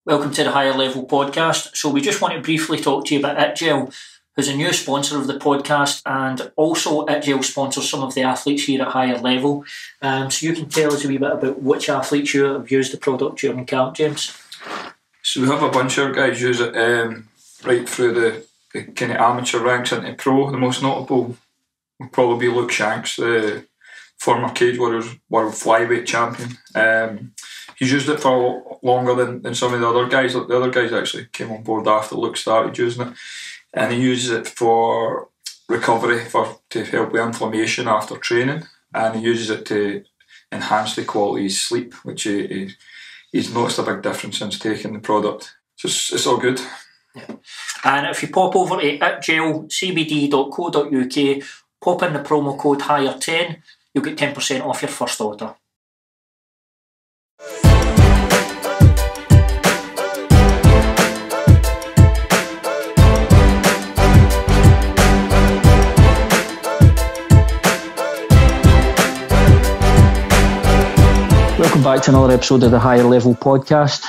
Welcome to the Higher Level Podcast. So we just want to briefly talk to you about ItGel, who's a new sponsor of the podcast, and also ItGel sponsors some of the athletes here at Higher Level. So you can tell us a wee bit about which athletes you have used the product during camp, James. So we have a bunch of guys use it right through the kind of amateur ranks into pro. The most notable would probably be Luke Shanks, the former Cage Warriors World Flyweight Champion. He's used it for longer than some of the other guys. The other guys actually came on board after Luke started using it, and he uses it for recovery, to help with inflammation after training, and he uses it to enhance the quality of sleep, which he's noticed a big difference since taking the product. So it's all good. Yeah. And if you pop over to itgelcbd.co.uk, pop in the promo code HIGHER10, you'll get 10% off your first order. Welcome back to another episode of the Higher Level Podcast.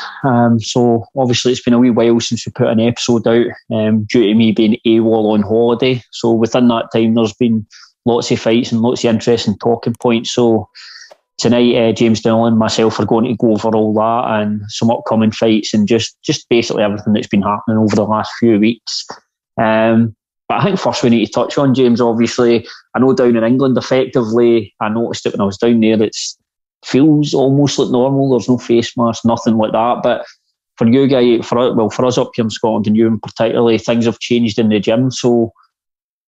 So obviously it's been a wee while since we put an episode out due to me being AWOL on holiday. So within that time there's been lots of fights and lots of interesting talking points. So tonight James DOOLAN and myself are going to go over all that and some upcoming fights and just basically everything that's been happening over the last few weeks. But I think first we need to touch on, James, obviously, I know down in England effectively, I noticed it when I was down there, it's feels almost like normal. There's no face mask, nothing like that. But for you guys, for us up here in Scotland and you in particular, things have changed in the gym. So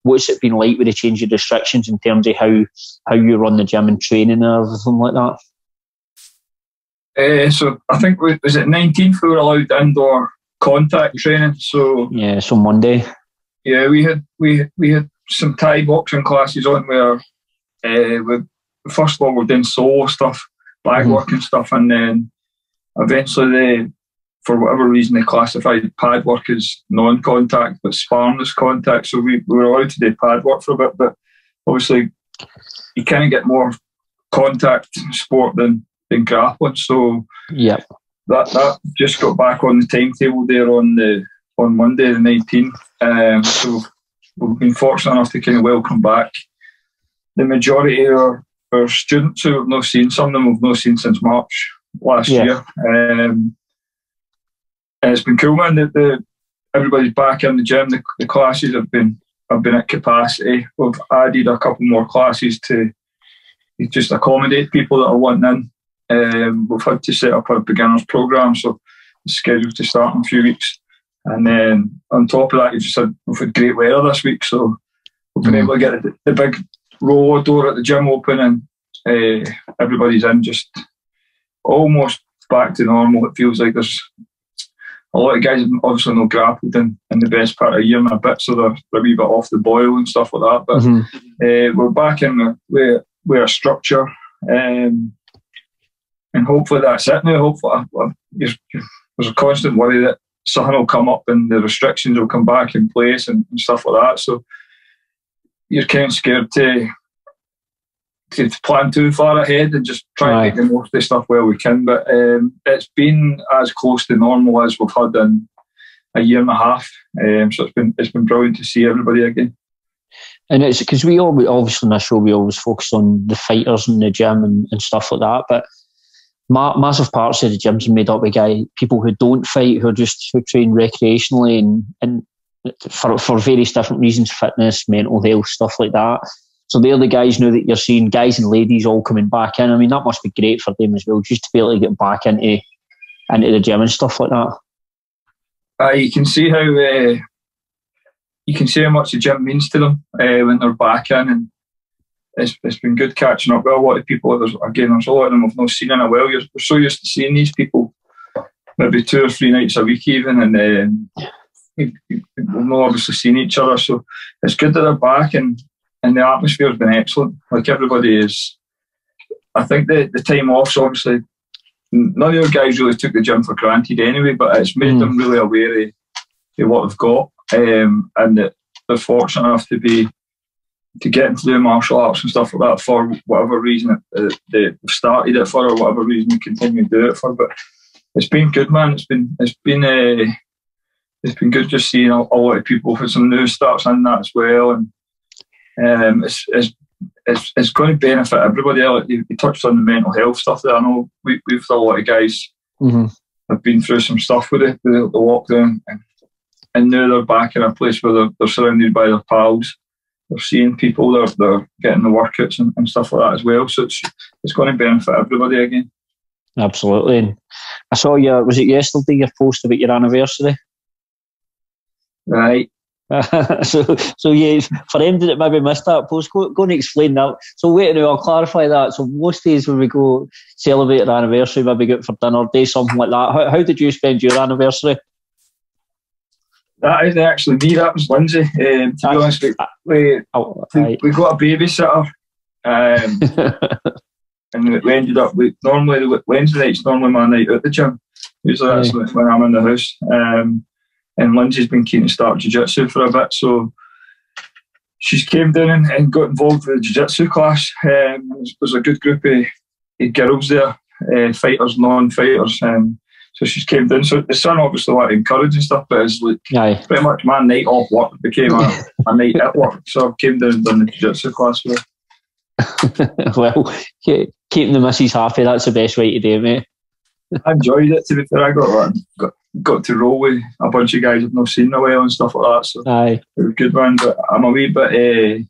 what's it been like with the change of restrictions in terms of how you run the gym and training and everything like that? So I think was it 19th we were allowed indoor contact training. So yeah, so Monday. Yeah, we had some Thai boxing classes on where first of all, we're doing solo stuff, bag work and stuff, and then eventually, for whatever reason, they classified pad work as non-contact, but sparring as contact. So we were allowed to do pad work for a bit, but obviously, you kind of get more contact sport than grappling. So yeah, that just got back on the timetable there on Monday the 19th. So we've been fortunate enough to kind of welcome back the majority of our students who we've not seen. Some of them we've not seen since March last year. And it's been cool, man. Everybody's back in the gym. The classes have been at capacity. We've added a couple more classes to just accommodate people that are wanting in. We've had to set up a beginners program, so it's scheduled to start in a few weeks. And then on top of that, we've had great weather this week, so we've been able to get the big roller door at the gym open, and everybody's in, just almost back to normal. It feels like there's a lot of guys have obviously not grappled in the best part of a year and a bit, so they're a wee bit off the boil and stuff like that. But we're back in with a structure, and hopefully that's it now. Hopefully there's a constant worry that something will come up and the restrictions will come back in place and stuff like that. So you're kind of scared to plan too far ahead and just try and make the most of the stuff where we can. But it's been as close to normal as we've had in a year and a half. So it's been brilliant to see everybody again. And it's because we obviously in this show we always focus on the fighters in the gym and stuff like that. But massive parts of the gyms are made up of people who don't fight, who train recreationally and for various different reasons, fitness, mental health, stuff like that. So they're the guys now that you're seeing, guys and ladies all coming back in. I mean, that must be great for them as well, just to be able to get back into the gym and stuff like that. You can see how much the gym means to them when they're back in, and it's been good catching up with a lot of people. There's a lot of them I've not seen in a while. We're so used to seeing these people maybe 2 or 3 nights a week even, and we've not obviously seen each other, so it's good that they're back, and the atmosphere has been excellent. Like, everybody is, I think the time off's obviously, none of the guys really took the gym for granted anyway, but it's made them really aware of what they've got, and that they're fortunate enough to get into doing martial arts and stuff like that for whatever reason they've started it for, or whatever reason they continue to do it for. But it's been good, man. It's been good just seeing a lot of people for some new starts in that as well, and it's going to benefit everybody. You touched on the mental health stuff there. I know we've a lot of guys have been through some stuff with the lockdown, and now they're back in a place where they're surrounded by their pals. They're seeing people, they're getting the workouts and stuff like that as well. So it's going to benefit everybody again. Absolutely. And I saw was it yesterday, your post about your anniversary? Right. So yeah, for anyone that maybe missed that post, go and explain that. So wait a minute, I'll clarify that. So most days when we go celebrate our anniversary, maybe go out for dinner, do something like that. How did you spend your anniversary? That isn't actually me, that was Lindsay. To be honest, we got a babysitter, and we ended up, normally Wednesday night's normally my night at the gym. Usually that's when I'm in the house. And Lindsay's been keen to start jiu-jitsu for a bit, so she's came down and got involved with the jiu-jitsu class. There's a good group of girls there, fighters, non-fighters. So she's came down. So the son obviously wanted to encourage and stuff, but it's like pretty much my night off work became a night at work. So I came down and done the jiu-jitsu class with her. Well, keeping the missus happy, that's the best way to do it, mate. I enjoyed it, to be fair. I got to roll with a bunch of guys I've not seen in a while and stuff like that. So it was a good one. But I'm a wee bit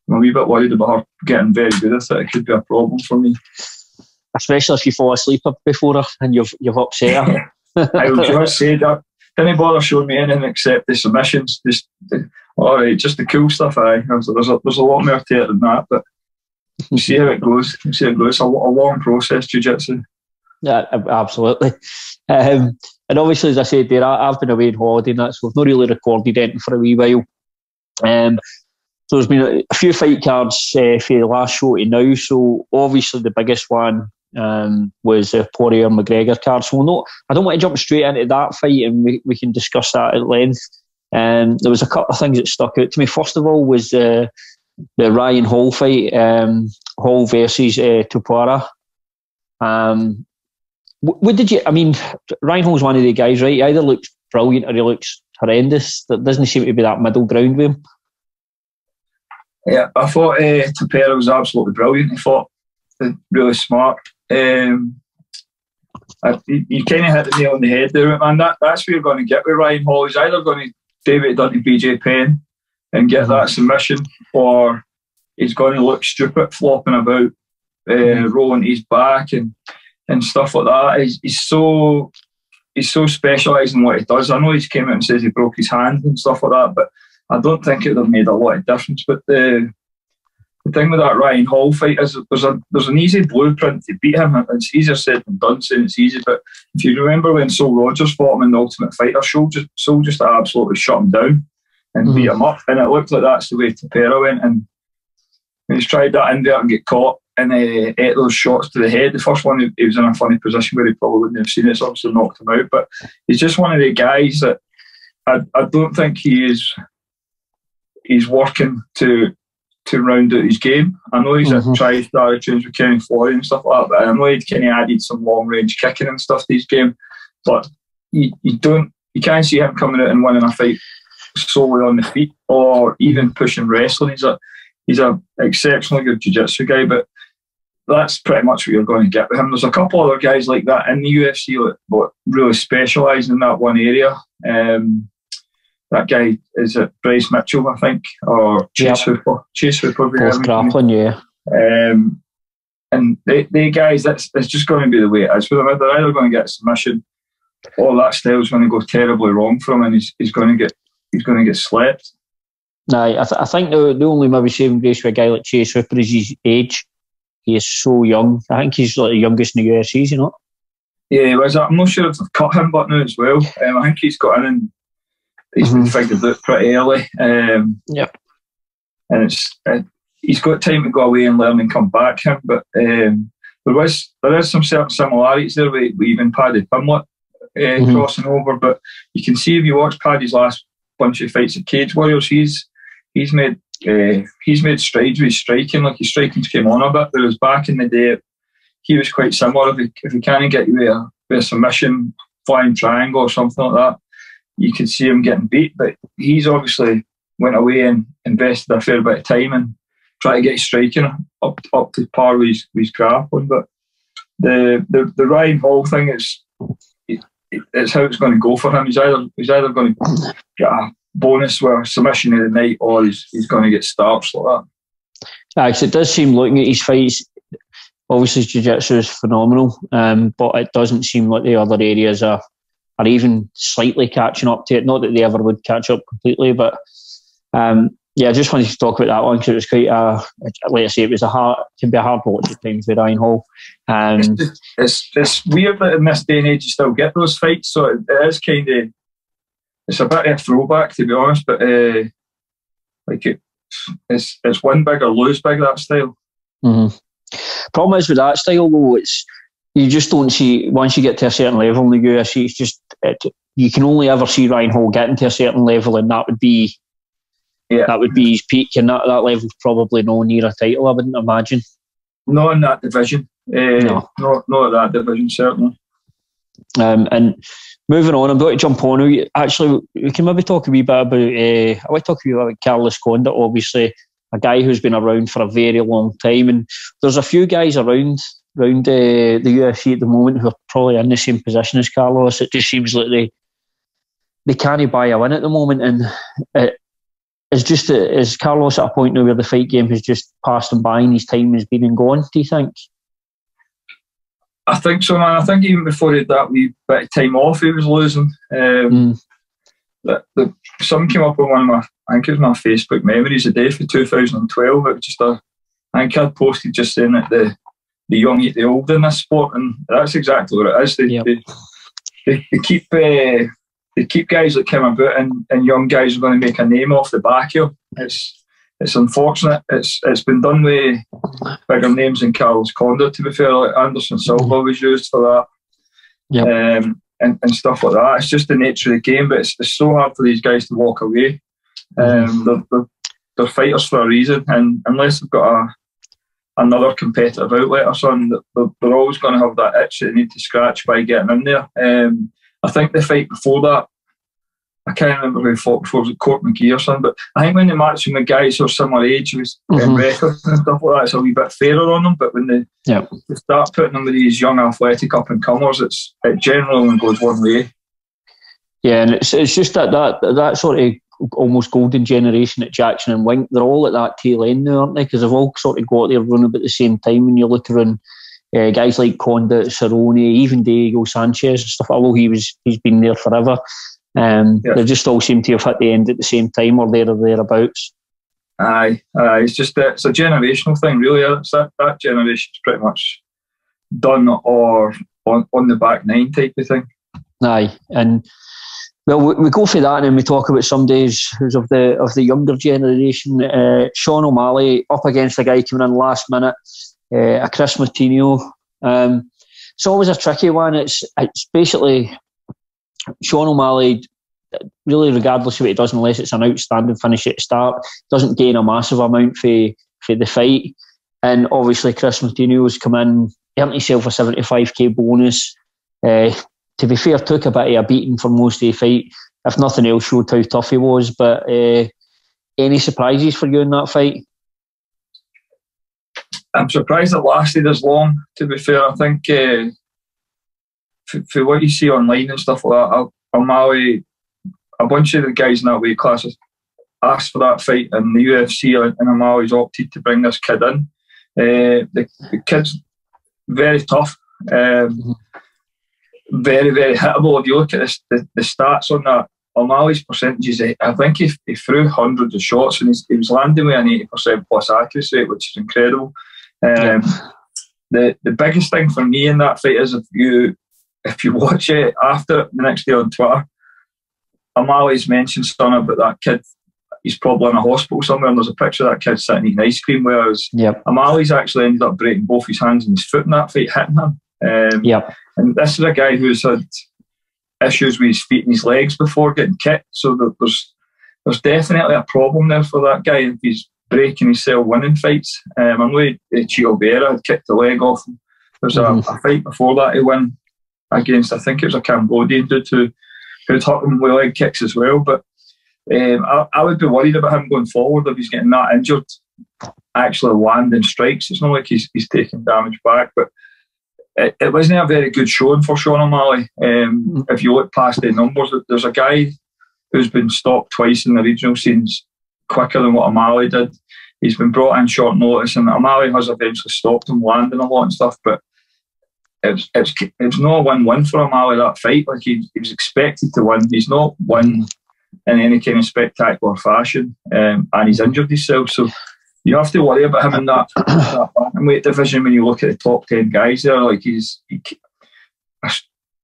worried about her getting very good at it. It could be a problem for me. Especially if you fall asleep before her and you've upset her. I would just say that. Didn't bother showing me anything except the submissions. Just the cool stuff. There's a lot more to it than that, but we'll see how it goes. It's a long process, jiu-jitsu. Yeah, absolutely. And obviously, as I said there, I've been away on holiday and that, so I've not really recorded anything for a wee while. So there's been a few fight cards for the last show to now. So obviously the biggest one was the Poirier-McGregor card. So I don't want to jump straight into that fight, and we can discuss that at length. There was a couple of things that stuck out to me. First of all was the Ryan Hall fight, Hall versus Topuria. What did you? I mean, Ryan Hall's one of the guys, right? He either looks brilliant or he looks horrendous. There doesn't seem to be that middle ground with him. Yeah, I thought Topuria was absolutely brilliant. He fought really smart. You kind of hit the nail on the head there, man. That's what you're going to get with Ryan Hall. He's either going to do what he done to BJ Penn and get that submission, or he's going to look stupid flopping about, rolling his back and stuff like that. He's so specialised in what he does. I know he's came out and says he broke his hand and stuff like that, but I don't think it would have made a lot of difference. But the thing with that Ryan Hall fight is there's an easy blueprint to beat him. It's easier said than done, saying it's easy. But if you remember when Sol Rogers fought him in the Ultimate Fighter, Sol just absolutely shut him down and beat him up. And it looked like that's the way Topuria went. And when he's tried that in there and get caught and ate those shots to the head, the first one he was in a funny position where he probably wouldn't have seen it, so obviously knocked him out. But he's just one of the guys that I don't think he's working to round out his game. I know he's tried attitudes with Kenny Floyd and stuff like that, but I know he'd kind of added some long range kicking and stuff to his game. But you can't see him coming out and winning a fight solely on the feet or even pushing wrestling. He's a exceptionally good jiu-jitsu guy, but that's pretty much what you're going to get with him. There's a couple other guys like that in the UFC that really specialise in that one area. That guy is it Bryce Mitchell, I think, or Chase Hooper. Chase Hooper. Both grappling, yeah. And the guys, that's just going to be the way it is for them. They're either going to get a submission, or that style's going to go terribly wrong for him, and he's going to get slept. Nah, I think the only maybe saving grace with a guy like Chase Hooper is his age. He is so young. I think he's like the youngest in the UFC, you know. Yeah, he was. I'm not sure if they've cut him, but now as well. I think he's got in and he's been figured out pretty early. Yep. And he's got time to go away and learn and come back. But there is some certain similarities there with even Paddy Pimblett crossing over. But you can see if you watch Paddy's last bunch of fights at Cage Warriors, he's made strides with his striking. Like his striking came on a bit, whereas back in the day he was quite similar. If he can't get you with with a submission, flying triangle or something like that, you could see him getting beat. But he's obviously went away and invested a fair bit of time and tried to get his striking up to par with his grappling. But the Ryan Hall thing it's how it's going to go for him. He's either going to get a bonus with a submission of the night, or he's going to get starts like that. Actually, it does seem, looking at his fights, obviously jiu-jitsu is phenomenal, but it doesn't seem like the other areas are even slightly catching up to it. Not that they ever would catch up completely, but yeah, I just wanted to talk about that one because it was quite like I say, it can be a hard watch at times with Ryan Hall. It's weird that in this day and age you still get those fights, so it is kind of, it's a bit of a throwback, to be honest, but like it's win big or lose big, that style. Mm-hmm. Problem is with that style though, you just don't see, once you get to a certain level in the UFC, it's just you can only ever see Ryan Hall getting to a certain level, and that would be his peak, and that level's probably no near a title, I wouldn't imagine. Not in that division. No. Not at that division, certainly. And moving on, I'm going to jump on. Actually, we can maybe talk a wee bit about, I want to talk a wee bit about Carlos Condit, obviously, a guy who's been around for a very long time. And there's a few guys around the UFC at the moment who are probably in the same position as Carlos. It just seems like they can't buy a win at the moment. And is Carlos at a point now where the fight game has just passed him by and his time has been and gone, do you think? I think so, man. I think even before he had that wee bit of time off, he was losing. Something came up on one of my, I think it was my Facebook memories a day for 2012. It was just I think I'd posted just saying that the young eat the old in this sport, and that's exactly what it is. They keep guys that come about, and young guys are going to make a name off the back here. It's unfortunate. It's been done with bigger names than Carlos Condit, to be fair. Like Anderson Silva was used for that, and stuff like that. It's just the nature of the game, but it's so hard for these guys to walk away. They're fighters for a reason, and unless they've got another competitive outlet or something, they're always going to have that itch that they need to scratch by getting in there. I think the fight before that, I can't remember who fought before, was it Court McGee or something, but I think when they match with guys who are similar age, who was records and stuff like that, it's a wee bit fairer on them. But when they start putting them with these young athletic up and comers, it generally only goes one way. Yeah, and it's just that sort of almost golden generation at Jackson and Wink, they're all at that tail end now, aren't they? Because they've all sort of got there running about the same time. When you look around guys like Condit, Cerrone, even Diego Sanchez and stuff, although he's been there forever. They just all seem to have hit the end at the same time, or there or thereabouts. Aye, it's just it's a generational thing, really. It's that generation's pretty much done or on the back nine type of thing. Aye, and well, we go for that, and then we talk about some days who's of the younger generation. Sean O'Malley up against a guy coming in last minute, a Chris Moutinho. It's always a tricky one. It's basically Sean O'Malley, really regardless of what he does, unless it's an outstanding finish at the start, doesn't gain a massive amount for the fight. And obviously Chris Moutinho's come in, earned himself a 75k bonus. To be fair, took a bit of a beating for most of the fight. If nothing else, showed how tough he was. But any surprises for you in that fight? I'm surprised it lasted as long, to be fair. I think for what you see online and stuff like that, O'Malley, a bunch of the guys in that weight class asked for that fight, and the UFC and O'Malley's opted to bring this kid in. The kid's very tough, very, very hittable. If you look at the stats on that, O'Malley's percentages, I think he threw hundreds of shots, and he was landing with an 80% plus accuracy rate, which is incredible. The biggest thing for me in that fight is if you watch it after the next day on Twitter, O'Malley's mentioned something about that kid. He's probably in a hospital somewhere, and there's a picture of that kid sitting eating ice cream, whereas O'Malley's actually ended up breaking both his hands and his foot in that fight, hitting him. And this is a guy who's had issues with his feet and his legs before getting kicked, so there's definitely a problem there for that guy if he's breaking himself winning fights. I know Chito Vera had kicked the leg off him. There's a fight before that he won. against, I think it was a Cambodian dude who'd hurt him with leg kicks as well. But I would be worried about him going forward if he's getting that injured, actually landing strikes. It's not like he's taking damage back, but it wasn't a very good showing for Sean O'Malley. If you look past the numbers, there's a guy who's been stopped twice in the regional scenes quicker than what O'Malley did. He's been brought in short notice, and O'Malley has eventually stopped him landing a lot and stuff, but it's not a win-win for O'Malley, that fight. Like, he was expected to win. He's not won in any kind of spectacular fashion, and he's injured himself, so you have to worry about him in that bantamweight division when you look at the top 10 guys there. Like, you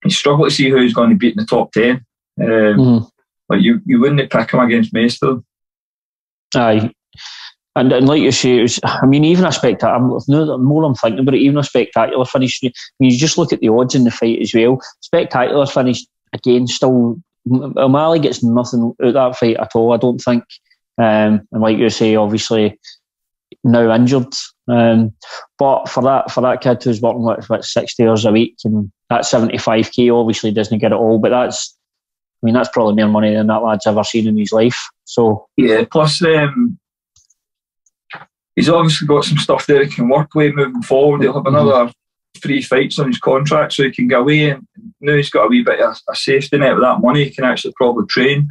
struggle to see who's going to beat in the top 10. Like, you wouldn't pick him against most of them. Aye. And like you say, it was, I mean, even a spectacular, the more I'm thinking about it, even a spectacular finish, I mean, you just look at the odds in the fight as well. Spectacular finish, again, still, O'Malley gets nothing out of that fight at all, I don't think. And like you say, obviously, now injured. But for that kid who's working what 60 hours a week, and that 75k obviously doesn't get it all, but that's probably more money than that lad's ever seen in his life. So yeah, plus he's obviously got some stuff there he can work with moving forward. He'll have another 3 fights on his contract, so he can get away, and now he's got a wee bit of a safety net with that money. He can actually probably train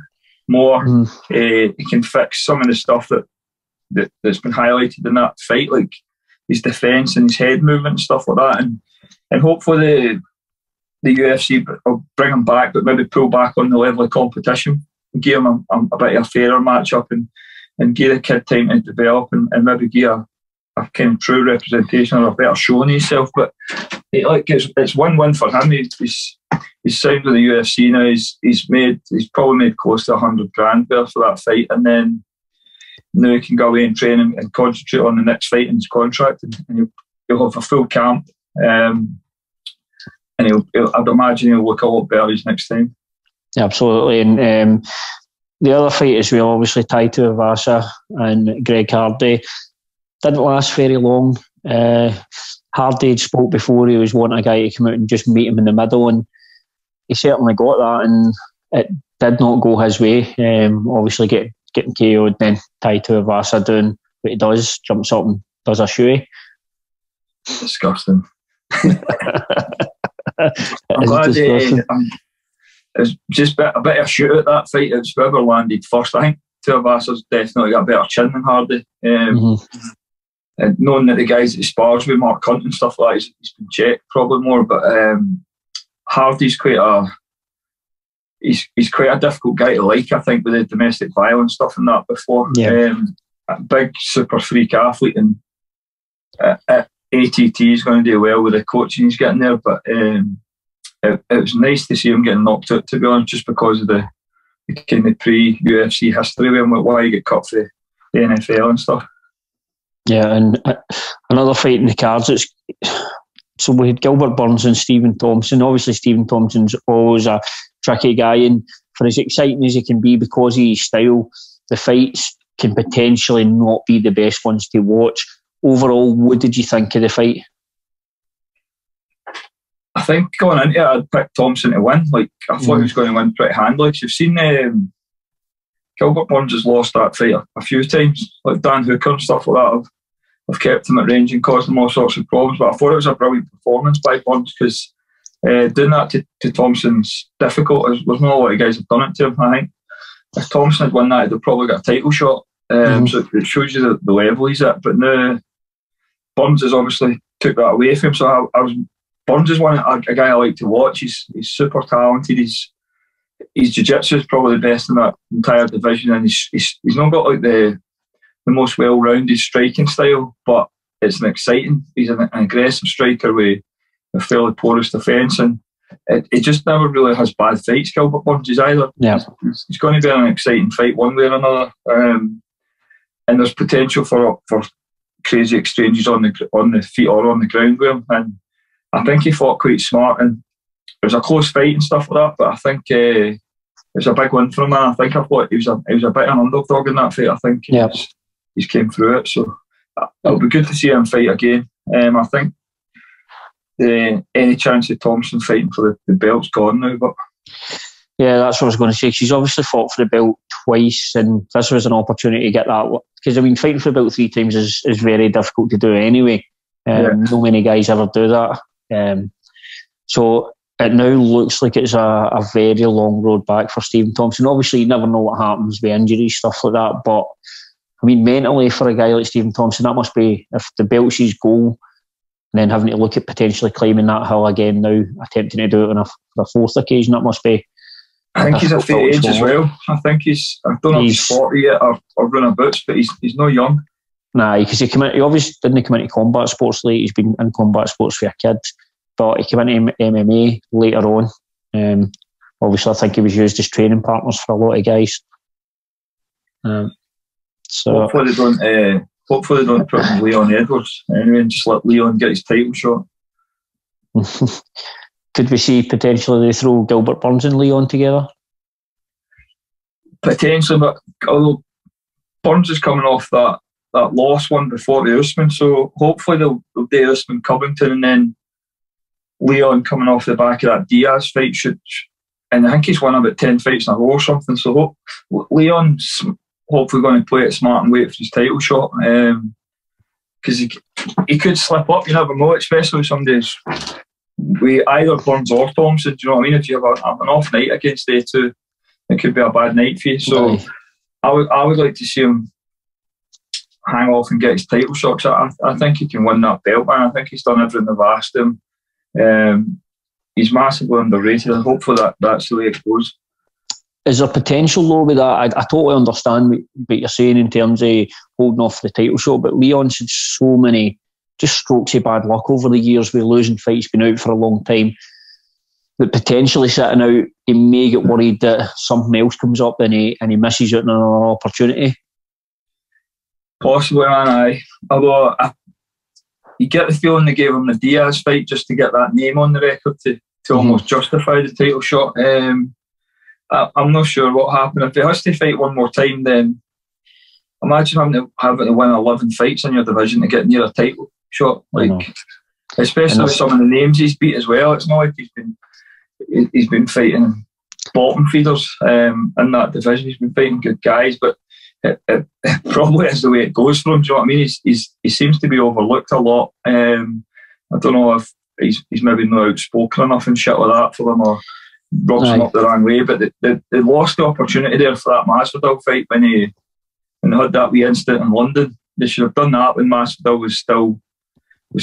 more. He can fix some of the stuff that's been highlighted in that fight, like his defence and his head movement and stuff like that, and hopefully the UFC will bring him back, but maybe pull back on the level of competition, give him a bit of a fairer matchup, and give the kid time to develop, and maybe give a kind of true representation or a better showing himself. But it's win-win for him. He's signed with the UFC now. He's probably made close to $100,000 there for that fight, and then now he can go away and train and concentrate on the next fight in his contract, and he'll have a full camp, and I'd imagine he'll look a lot better his next time. Absolutely. And the other fight as well, obviously, Taito Avasa and Greg Hardy, didn't last very long. Hardy had spoke before, he was wanting a guy to come out and just meet him in the middle, and he certainly got that, and it did not go his way. Obviously getting KO'd, then Taito Avasa doing what he does, jumps up and does a shoey. Disgusting. I'm glad it's just a bit of a shoot at that fight. It's whoever landed first. I think Tuivasa's definitely got a better chin than Hardy. And knowing that the guys that he spars with, Mark Hunt and stuff like that, he's been checked probably more. But Hardy's quite a difficult guy to like, I think, with the domestic violence stuff and that before. Yeah. A big super freak athlete, and ATT is going to do well with the coaching he's getting there. But it was nice to see him getting knocked out, to be honest, just because of the kind of pre-UFC history with him, why he got cut for the NFL and stuff. Yeah, and another fight in the cards. So we had Gilbert Burns and Stephen Thompson. Obviously, Stephen Thompson's always a tricky guy, and for as exciting as he can be because of his style, the fights can potentially not be the best ones to watch. Overall, what did you think of the fight? I think going into it, I'd picked Thompson to win. Like, I thought he was going to win pretty handily. You've seen Gilbert Burns has lost that fight a few times, like Dan Hooker and stuff like that. I've kept him at range and caused him all sorts of problems. But I thought it was a brilliant performance by Burns, because doing that to Thompson's difficult. There's not a lot of guys have done it to him, I think. If Thompson had won that, he'd have probably got a title shot. So it shows you the level he's at. But now Burns has obviously took that away from him. So Burns is a guy I like to watch. He's super talented. His jiu-jitsu is probably the best in that entire division, and he's not got like the most well-rounded striking style, but it's an exciting. He's an aggressive striker with a fairly porous defence, and it just never really has bad fights. Gilbert Burns is either. Yeah. He's going to be an exciting fight one way or another, and there's potential for crazy exchanges on the feet or on the ground with him. And I think he fought quite smart, and it was a close fight and stuff like that. But I think it was a big win for him. I think he was a bit of an underdog in that fight. I think he's came through it, so it'll be good to see him fight again. I think any chance of Thompson fighting for the belt's gone now. But yeah, that's what I was going to say. She's obviously fought for the belt twice, and this was an opportunity to get that. Because, I mean, fighting for the belt 3 times is very difficult to do anyway. No many guys ever do that. So it now looks like it's a very long road back for Stephen Thompson. Obviously, you never know what happens with injuries, stuff like that. But, I mean, mentally, for a guy like Stephen Thompson, that must be, if the belt's his goal, and then having to look at potentially climbing that hill again now, attempting to do it on a 4th occasion, that must be... I think he's a fit age as well. I don't know if he's 40 yet or running boots, but he's not young. Nah, because he obviously didn't come into combat sports late. He's been in combat sports for a kid, but he came into MMA later on. Obviously, I think he was used as training partners for a lot of guys. So hopefully they don't put in Leon Edwards anyway, and just let Leon get his title shot. Could we see potentially they throw Gilbert Burns and Leon together? Potentially, but although Burns is coming off that lost one before the Usman, so hopefully they'll do Usman Covington, and then Leon coming off the back of that Diaz fight and I think he's won about 10 fights in a row or something, so Leon's hopefully going to play it smart and wait for his title shot, because he could slip up, you never know, especially if somebody's with either Burns or Thompson. Do you know what I mean? If you have an off night against the two, it could be a bad night for you. So right. I would like to see him hang off and get his title shots. I think he can win that belt, man. I think he's done everything they've asked him. He's massively underrated, and hopefully that's the way it goes. Is there potential though with that? I totally understand what you're saying in terms of holding off the title shot, but Leon's had so many just strokes of bad luck over the years with losing fights, been out for a long time, that potentially sitting out, he may get worried that something else comes up and he misses out on an opportunity. Possibly, man, aye. Although you get the feeling they gave him the Diaz fight just to get that name on the record to almost justify the title shot. I'm not sure what happened. If he has to fight one more time, then imagine having to win 11 fights in your division to get near a title shot. Especially with some of the names he's beat as well. It's not like he's been fighting bottom feeders in that division. He's been fighting good guys, but it probably is the way it goes for him. Do you know what I mean? He seems to be overlooked a lot. I don't know if he's maybe not outspoken enough and shit like that for them, or rubs him up the wrong way. But they lost the opportunity there for that Masvidal fight when they had that wee incident in London. They should have done that when Masvidal was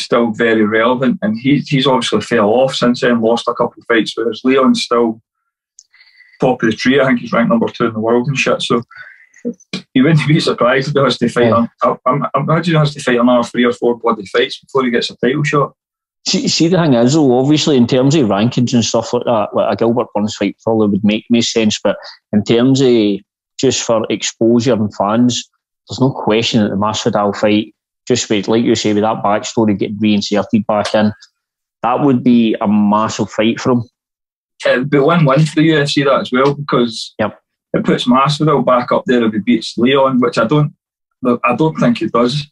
still very relevant, and he's obviously fell off since then, lost a couple of fights, whereas Leon's still top of the tree. I think he's ranked number 2 in the world and shit, so you wouldn't be surprised if he has to fight I imagine he has to fight another 3 or 4 bloody fights before he gets a title shot. See, the thing is though, obviously in terms of rankings and stuff like that, like a Gilbert Burns fight probably would make me sense, but in terms of just for exposure and fans, there's no question that the Masvidal fight, just with, like you say, with that backstory getting reinserted back in, that would be a massive fight for him. It'd be win-win for the UFC, that as well, because it puts Masvidal back up there if he beats Leon, which I don't think he does.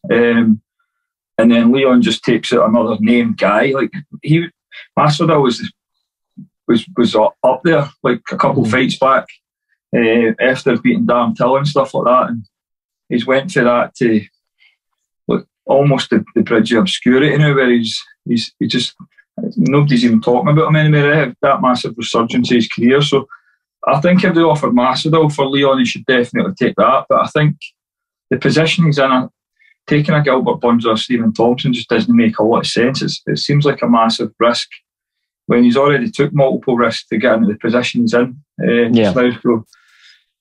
And then Leon just takes out another named guy. Like Masvidal was up there like a couple fights back after beating Darren Till and stuff like that, and he's went to that to almost the bridge of obscurity now, where he just nobody's even talking about him anymore. That massive resurgence of his career. So I think if they offered Masvidal for Leon, he should definitely take that. But I think the position he's in, taking a Gilbert Burns or Stephen Thompson just doesn't make a lot of sense. It seems like a massive risk when he's already took multiple risks to get into the position he's in. So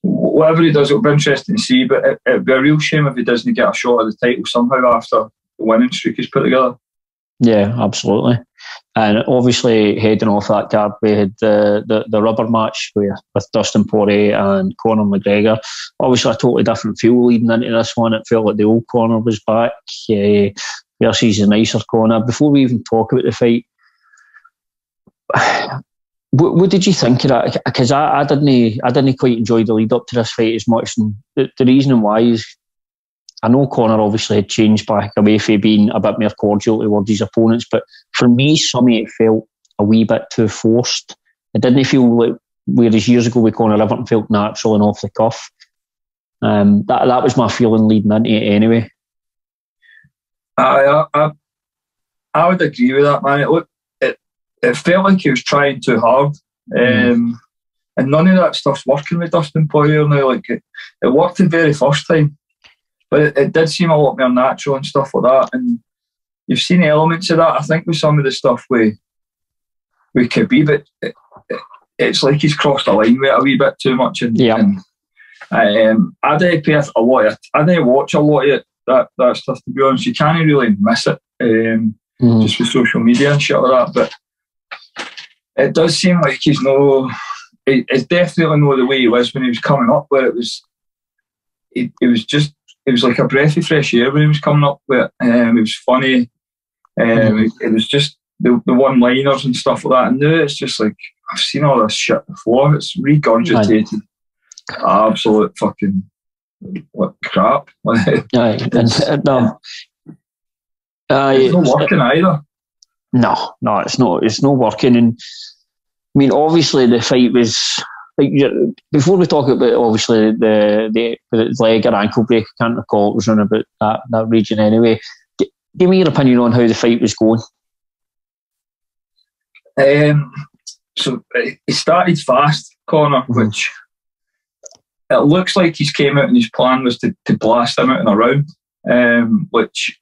whatever he does, it'll be interesting to see, but it'd be a real shame if he doesn't get a shot at the title somehow after the winning streak he's put together. Yeah, absolutely. And obviously, heading off that card, we had the rubber match with Dustin Poirier and Conor McGregor. Obviously, a totally different feel leading into this one. It felt like the old Conor was back versus the nicer Conor. Before we even talk about the fight, what did you think of that? Because I didn't quite enjoy the lead up to this fight as much, and the reason why is I know Conor obviously had changed back away from being a bit more cordial towards his opponents, but for me, some of it felt a wee bit too forced. It didn't feel like, whereas years ago with Conor, everything felt natural and off the cuff. That was my feeling leading into it anyway. I would agree with that, man. It felt like he was trying too hard. And none of that stuff's working with Dustin Poirier now. Like it worked the very first time, but it did seem a lot more natural and stuff like that. And you've seen elements of that, I think, with some of the stuff with Khabib. It's like he's crossed the line with it a wee bit too much. And I didn't pay a lot of, I didn't watch a lot of that stuff, to be honest. You can't really miss it, just with social media and shit like that. But it does seem like it's definitely not the way he was when he was coming up, where it was like a breath of fresh air when he was coming up with it. It was funny. It was just the one-liners and stuff like that. And now it's just like, I've seen all this shit before. It's regurgitated. Absolute fucking crap. It's not working either. No, it's not. It's not working. And I mean, obviously, the fight was like, before we talk about obviously the leg or ankle break, I can't recall, it was on about that region anyway. Give me your opinion on how the fight was going. So he started fast, Conor, which it looks like he's came out and his plan was to blast him out in a round, which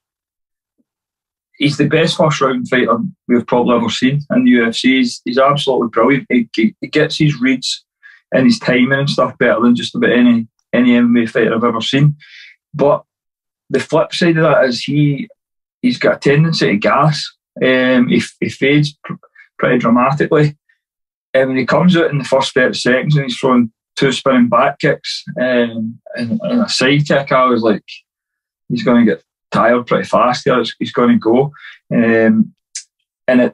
he's the best first round fighter we've probably ever seen in the UFC. He's absolutely brilliant. He gets his reads and his timing and stuff better than just about any MMA fighter I've ever seen. But the flip side of that is he's got a tendency to gas. He fades pretty dramatically. And when he comes out in the first 30 seconds and he's throwing 2 spinning back kicks and a side kick, I was like, he's going to get tired pretty fast here. He's going to go. And I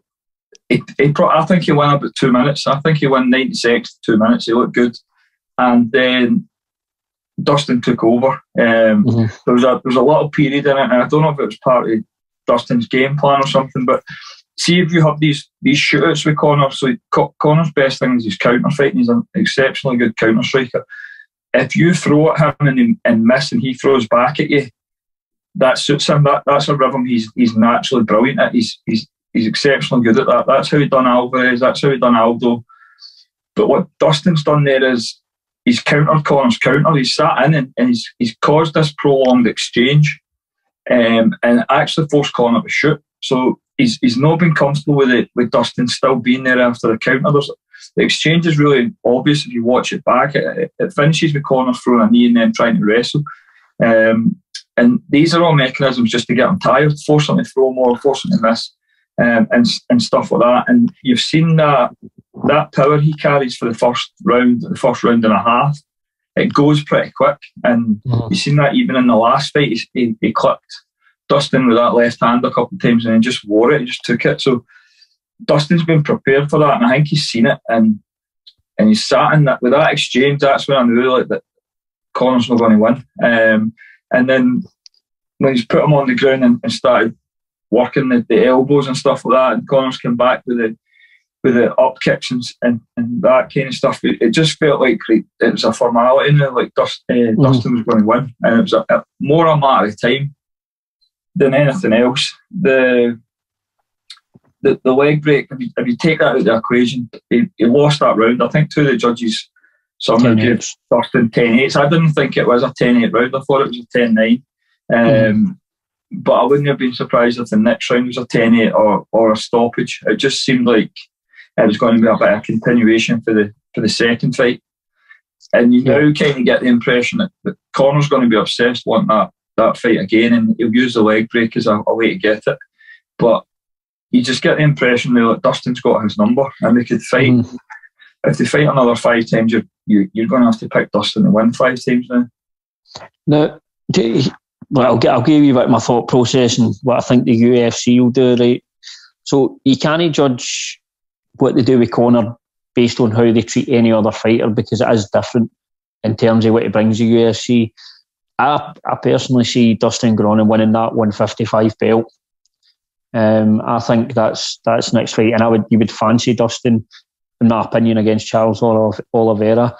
think he won about 2 minutes. I think he won 90 seconds to 2 minutes. He looked good. And then Dustin took over. There was a little period in it, and I don't know if it was part of Dustin's game plan or something, but see, if you have these shootouts with Conor, so Conor's best thing is his counter fighting. He's an exceptionally good counter striker. If you throw at him and miss and he throws back at you, that suits him. That's a rhythm he's naturally brilliant at. He's exceptionally good at that. That's how he done Alvarez. That's how he done Aldo. But what Dustin's done there is he's countered Conor's counter. He's sat in and he's caused this prolonged exchange, and actually forced Conor to shoot. So he's not been comfortable with it, with Dustin still being there after the counter. The exchange is really obvious if you watch it back. It finishes with Conor throwing a knee and then trying to wrestle. And these are all mechanisms just to get him tired, force him to throw more, force him to miss, and stuff like that. And you've seen that power he carries for the first round and a half. It goes pretty quick. And you've seen that even in the last fight. He clipped Dustin with that left hand a couple of times and then just wore it. He just took it. So Dustin's been prepared for that, and I think he's seen it. And he's sat in that with that exchange. That's when I knew that Conor's not going to win. And then when he's put him on the ground and started working the elbows and stuff like that, and Conor's come back with the up kicks and that kind of stuff, it just felt like it was a formality now. Like Dustin was going to win, and it was more a matter of time than anything else. The leg break, if you take that out of the equation, he lost that round. I think 2 of the judges somehow gave Dustin 10-8. I didn't think it was a 10-8 round. I thought it was a 10-9. But I wouldn't have been surprised if the next round was a 10-8 or a stoppage. It just seemed like it was going to be a bit of a continuation for the second fight. And you now kind of get the impression that Conor's going to be obsessed wanting that fight again, and he'll use the leg break as a way to get it. But you just get the impression now that Dustin's got his number, and they could fight. If they fight another 5 times, you're going to have to pick Dustin to win 5 times now. Now, I'll give you my thought process and what I think the UFC will do, right? So you can't judge what they do with Conor based on how they treat any other fighter, because it is different in terms of what he brings to the UFC. I personally see Dustin Gronin winning that 155 belt. I think that's next fight, and you would fancy Dustin, in my opinion, against Charles Oliveira.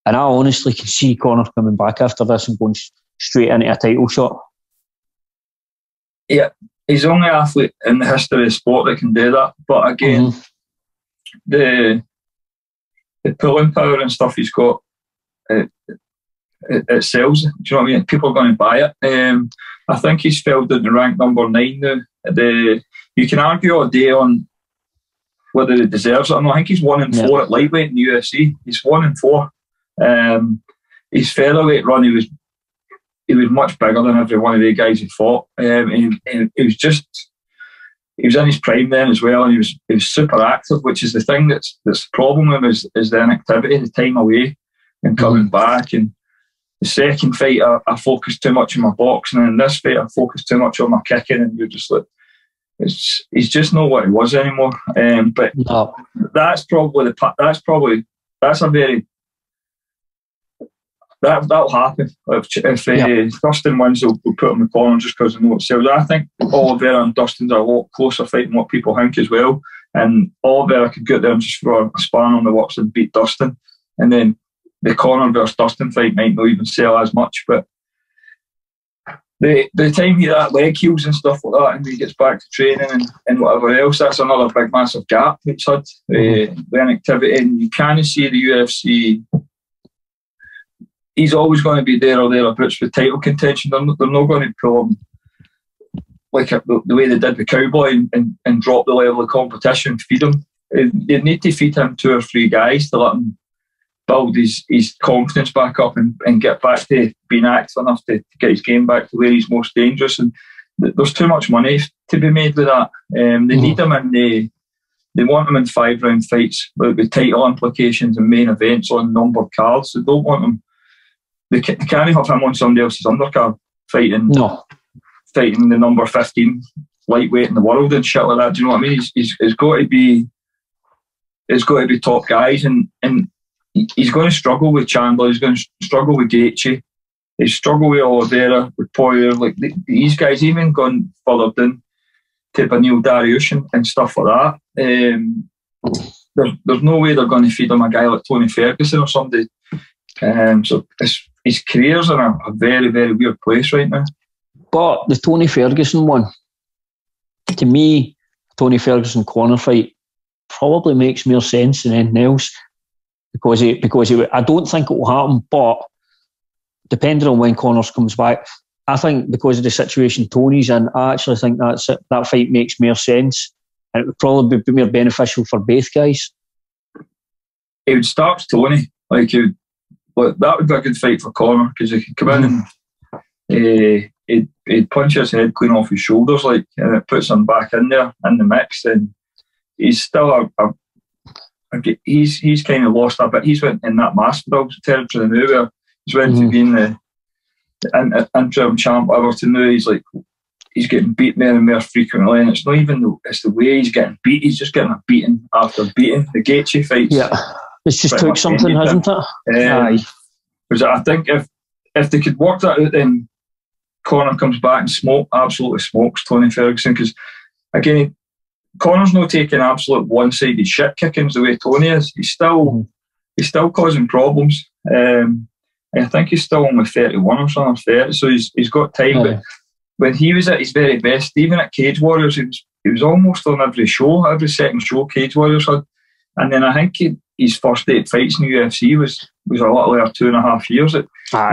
And I honestly can see Conor coming back after this and going straight into a title shot. Yeah, he's the only athlete in the history of the sport that can do that. But again, the pulling power and stuff he's got, it sells. Do you know what I mean? People are going to buy it. I think he's fell down to rank number 9 now. You can argue all day on whether he deserves it or not. I think he's 1-4 at lightweight in the UFC. He's 1-4. His featherweight run, he was much bigger than every one of the guys he fought. He was in his prime then as well, and he was super active, which is the thing that's the problem with him is the inactivity, the time away and coming back. And the second fight, I focused too much on my boxing, and in this fight, I focused too much on my kicking, and you're just like, he's just not what he was anymore. But that's a very. That'll happen. If Dustin wins, we'll put him in the corner just because of what sells. I think Oliveira and Dustin's a lot closer fight than what people think as well. And Oliveira could get there and just throw a spanner on the works and beat Dustin. And then the Conor versus Dustin fight might not even sell as much. But the time he that leg heals and stuff like that, and he gets back to training and whatever else, that's another big massive gap it's had. The inactivity, and you kind see the UFC. He's always going to be there or thereabouts with title contention. They're not going to pull him like the way they did with Cowboy and drop the level of competition, feed him. They need to feed him 2 or 3 guys to let him build his confidence back up and get back to being active enough to get his game back to where he's most dangerous. And there's too much money to be made with that. They need him in they want him in 5-round fights with title implications and main events on numbered cards. They don't want him. They can't have him on somebody else's undercard fighting the number 15 lightweight in the world and shit like that. Do you know what I mean? It's got to be top guys, and he's going to struggle with Chandler. He's going to struggle with Gaethje. He's struggled with Oliveira, with Poirier. Like these guys, even gone further down to Beneil Dariush and stuff like that. There's no way they're going to feed him a guy like Tony Ferguson or somebody. So his career's in a very, very weird place right now. But the Tony Ferguson one, to me, Tony Ferguson Conor fight probably makes more sense than anything else because I don't think it will happen. But depending on when Conor comes back, I think because of the situation Tony's in, I actually think that fight makes more sense, and it would probably be more beneficial for both guys. It would start Tony that would be a good fight for Conor because he could come in and he'd punch his head clean off his shoulders, and it puts him back in there in the mix. And he's still he's kind of lost a bit. He's went in that Masvidal territory now where he's went to being the interim champ ever to now. He's getting beat more and more frequently, and it's not even it's the way he's getting beat. He's just getting a beating after beating. The Gaethje fights. Yeah. It's just took something, hasn't it? Because I think if they could work that out, then Conor comes back and absolutely smokes Tony Ferguson. Because again, Conor's not taking absolute one-sided shit kickings the way Tony is. He's still causing problems. I think he's still only 31 or something, 30, so he's got time. But when he was at his very best, even at Cage Warriors, he was almost on every second show Cage Warriors had. And then I think his first 8 fights in the UFC was a little over 2.5 years. He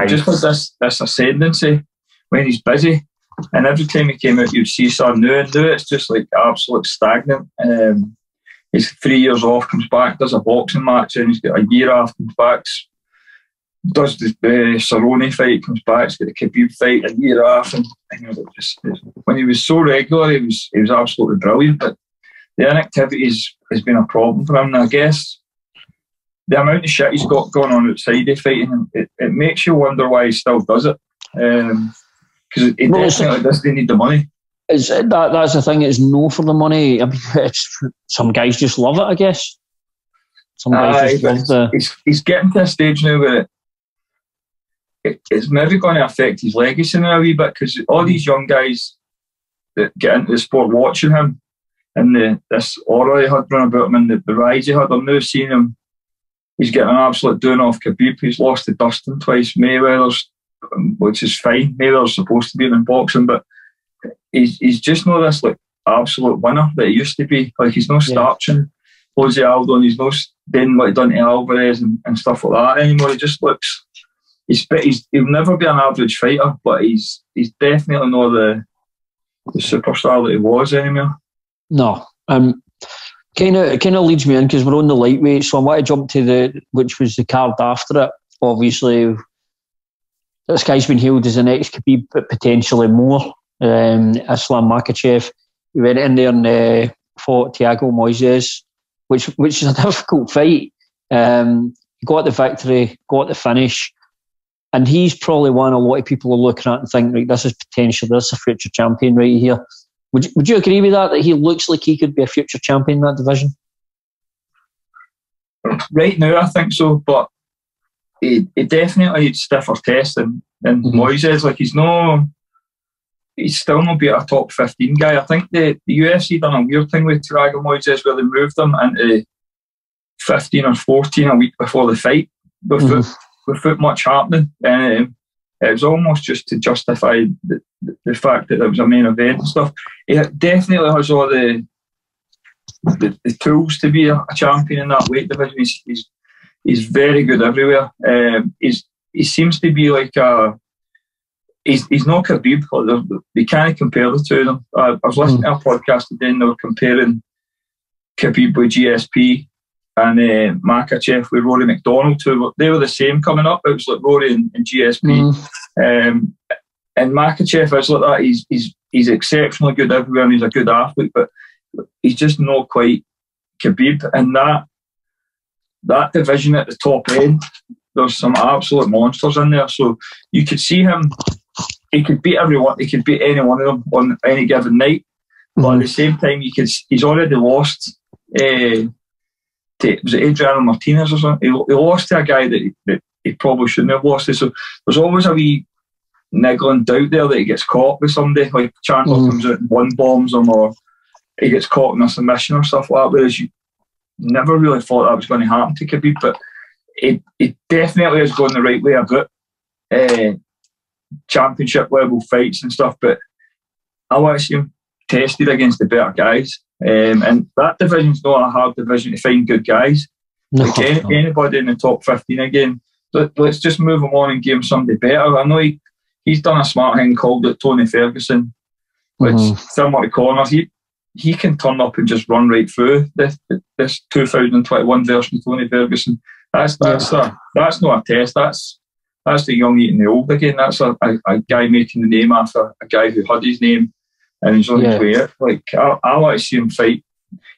just had this ascendancy when he's busy, and every time he came out, you'd see something new. And now it's just like absolute stagnant. He's 3 years off, comes back, does a boxing match, and he's got a year off, comes back, does the Cerrone fight, comes back, he's got the Khabib fight, a year off, and when he was so regular, he was absolutely brilliant. But the inactivity has been a problem for him. And I guess the amount of shit he's got going on outside of fighting, it makes you wonder why he still does it. Because he definitely doesn't need the money. That's the thing, it's no for the money. I mean, some guys just love it, I guess. Some guys just love He's getting to a stage now where it's maybe going to affect his legacy in a wee bit, because all these young guys that get into the sport watching him, and this aura he had run about him, and the rise he had, I'm now seeing him. He's getting an absolute doing off Khabib. He's lost to Dustin twice. Mayweather's, which is fine. Mayweather's supposed to be in boxing, but he's just not this like absolute winner that he used to be. Like, he's not starching Jose Aldo, and he's not doing what he done to Alvarez and stuff like that anymore. He just looks. He'll never be an average fighter, but he's definitely not the superstar that he was anymore. No. Kind of leads me in, because we're on the lightweight, so I want to jump to which was the card after it. Obviously, this guy's been hailed as the next Khabib, but potentially more. Islam Makhachev. He went in there and fought Thiago Moises, which is a difficult fight. He got the victory, got the finish, and he's probably one a lot of people are looking at and think, right, this is a future champion right here. Would you agree with that he looks like he could be a future champion in that division? Right now, I think so, but he definitely needs stiffer testing than Moises. Like, he's still not be a top 15 guy. I think the UFC done a weird thing with Thiago Moises, where they moved him into 15 or 14 a week before the fight, without much happening. And it was almost just to justify the fact that it was a main event and stuff. He definitely has all the tools to be a champion in that weight division. He's very good everywhere. He seems to be like he's not Khabib. They can't compare the two of them. I was listening to a podcast today, and they were comparing Khabib with GSP and Makhachev with Rory McDonald. They were the same coming up. It was like Rory and GSP. And Makhachev is like that. He's exceptionally good everywhere, and he's a good athlete, but he's just not quite Khabib. And that division at the top end, there's some absolute monsters in there. So you could see him. He could beat everyone. He could beat any one of them on any given night. But at the same time, he's already lost. Was it Adriano Martinez or something? He lost to a guy that he probably shouldn't have lost to. So there's always a wee niggling doubt there that he gets caught with somebody. Like Chandler comes out and one bombs him, or he gets caught in a submission or stuff like that. Whereas you never really thought that was going to happen to Khabib, but it definitely is going the right way about championship level fights and stuff. But I want to see him tested against the better guys. And that division's not a hard division to find good guys. Like anybody in the top 15 again, let's just move him on and give him somebody better. I know he's done a smart thing called it Tony Ferguson, which similar to Connor, he can turn up and just run right through this 2021 version of Tony Ferguson. That's not a test. That's the young eating the old again. That's a guy making the name after a guy who had his name and he's on his way out. Like, I want to see him fight.